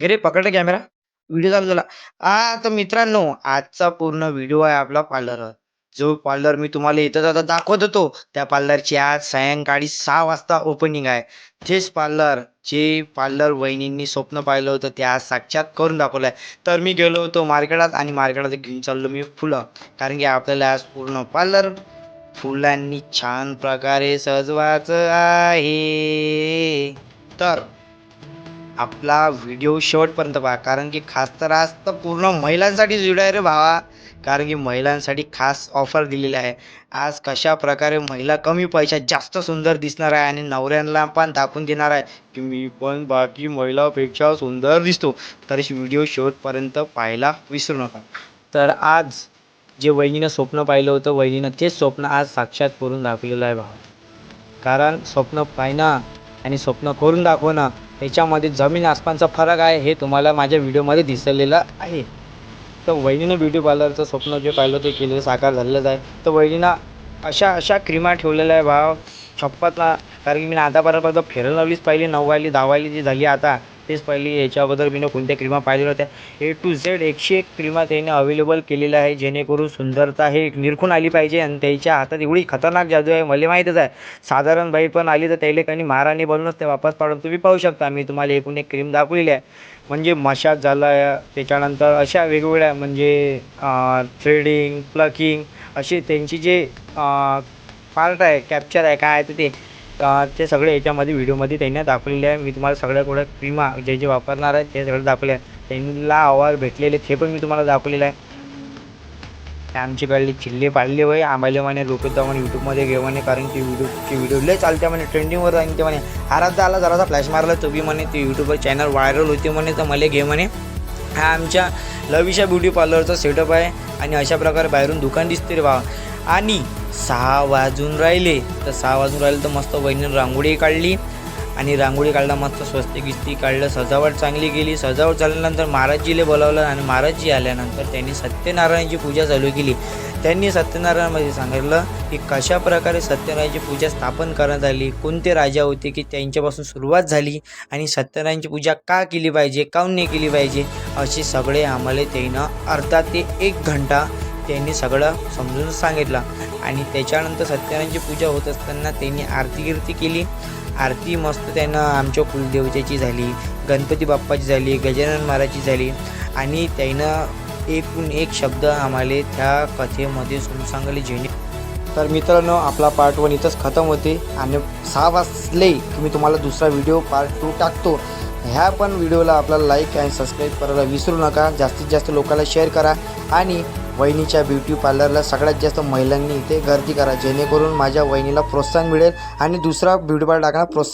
रे पकडला camera. Video चालू झाला. तर मित्रांनो, आजचा पूर्ण व्हिडिओ आहे आपला पार्लरवर. जो पार्लर मी तुम्हाला इथं आता दाखवत होतो, त्या पार्लरची आज सायंकाळी 6 वाजता ओपनिंग आहे. तेच पार्लर, जे पार्लर वहिनींनी स्वप्न पाहिलं होतं, ते आज साक्षात करून दाखवलं आहे. तर मी गेलो होतो मार्केटात आणि मार्केटात घेऊन चाललो मी फुलं. कारण की आपल्याला आज पूर्ण पार्लर फुलांनी छान प्रकारे सजवायचं आहे. तर आपला व्हिडिओ शेवटपर्यंत पहा, कारण की खास तर आज तर पूर्ण महिलांसाठीच व्हिडिओ आहे रे भावा. कारण की महिलांसाठी खास ऑफर दिलेली आहे. आज कशा प्रकारे महिला कमी पैशात जास्त सुंदर दिसणार आहे आणि नवऱ्यांना पण दाखवून देणार आहे की मी पण बाकी महिलापेक्षा सुंदर दिसतो. तर व्हिडिओ शेवटपर्यंत पाहायला विसरू नका. तर आज जे वहिनीनं स्वप्न पाहिलं होतं, वहिनीनं तेच स्वप्न आज साक्षात करून दाखवलेलं आहे भावा. कारण स्वप्न पाहणं आणि स्वप्न करून दाखवणं त्याच्यामध्ये जमीन आसमानचा फरक आहे, हे तुम्हाला माझ्या व्हिडिओमध्ये दिसलेलं आहे. तर वहिनीनं ब्युटी पार्लरचं स्वप्न जे पाहिलं ते केलेलं साकार झालेलंच आहे. तर वहिनीनं अशा क्रीमा ठेवलेल्या आहे भाव शपथ ना. कारण की मी आतापर्यंत फेअर लवलीच पाहिली, 9वाली 10वाली जी झाली आता तेच पहिली. याच्या अगोदर मी कोणत्या क्रीमा पाहिलेल्या होत्या. A to Z 101 क्रीमा त्याने अवेलेबल केलेल्या आहे, जेणेकरून सुंदरता हे निरखून आली पाहिजे. आणि त्याच्या हातात एवढी खतरनाक जादू आहे, मला माहीतच आहे. साधारण बाई पण आली तर त्याला काही महाराणी बनूनच ते वापस पाडून तुम्ही पाहू शकता. मी तुम्हाला एकूण एक क्रीम दाखवलेली आहे. म्हणजे मशाज झाला, त्याच्यानंतर अशा वेगवेगळ्या म्हणजे थ्रेडिंग, प्लकिंग असे त्यांची जे पार्ट आहे, कॅप्चर आहे काय आहे ते सगळे याच्यामध्ये व्हिडिओमध्ये त्यांनी दाखवलेले आहे. मी तुम्हाला सगळ्या थोड्या क्रीमा जे जे वापरणार आहे ते सगळं दाखवले आहे. त्यांना आवाज भेटलेले ते पण मी तुम्हाला दाखवलेलं आहे. आमच्याकडली चिल्ले पाळले होय आम्हाला म्हणे लोकं म्हणे यूट्यूबमध्ये घे म्हणे, कारण की व्हिडिओ लय चालते म्हणे, ट्रेंडिंगवर राहील ते म्हणे. आराध आला जरासा फ्लॅश मारला तो बी म्हणे, ते यूट्यूबवर चॅनल व्हायरल होते म्हणे, तर मला घे म्हणे. हा आमच्या लविशा ब्युटी पार्लरचा सेटअप आहे आणि अशा प्रकारे बाहेरून दुकान दिसते रे भावा. आणि 6 वाजून राहिले तर मस्त वहिनीनं रांगोळी काढली आणि रांगोळी काढला, मस्त स्वस्ती गिस्ती काढलं, सजावट चांगली केली. सजावट झाल्यानंतर महाराजजीला बोलावलं आणि महाराजजी आल्यानंतर त्यांनी सत्यनारायणची पूजा चालू केली. त्यांनी सत्यनारायणमध्ये सांगितलं की कशा प्रकारे सत्यनारायणची पूजा स्थापन करण्यात आली, कोणते राजा होते की त्यांच्यापासून सुरुवात झाली आणि सत्यनारायणची पूजा का केली पाहिजे, काऊन नाही केली पाहिजे, असे सगळे आम्हाला त्यानं अर्धा ते 1 घंटा त्यांनी सगळं समजून सांगितलं. आणि त्याच्यानंतर सत्यनारायणची पूजा होत असताना त्यांनी आरती केली. आरती मस्त त्यानं आमच्या कुलदेवतेची झाली, गणपती बाप्पाची झाली, गजानन महाराजची झाली. आणि त्यानं एकूण एक शब्द आम्हाला त्या कथेमध्ये सांगले जेणे. तर मित्रांनो, आपला पार्ट 1 इथंच खतम होते आणि 6 वाजले की मी तुम्हाला दुसरा व्हिडिओ पार्ट 2 टाकतो. ह्या पण व्हिडिओला आपल्याला लाईक आणि सबस्क्राईब करायला विसरू नका. जास्तीत जास्त लोकांना शेअर करा आणि वहिनीच्या ब्युटी पार्लरला सगळ्यात जास्त महिलांनी इथे गर्दी करा, जेणेकरून माझ्या वहिनीला प्रोत्साहन मिळेल आणि दुसरा ब्युटी पार्लर टाकण्यास प्रोत्साहन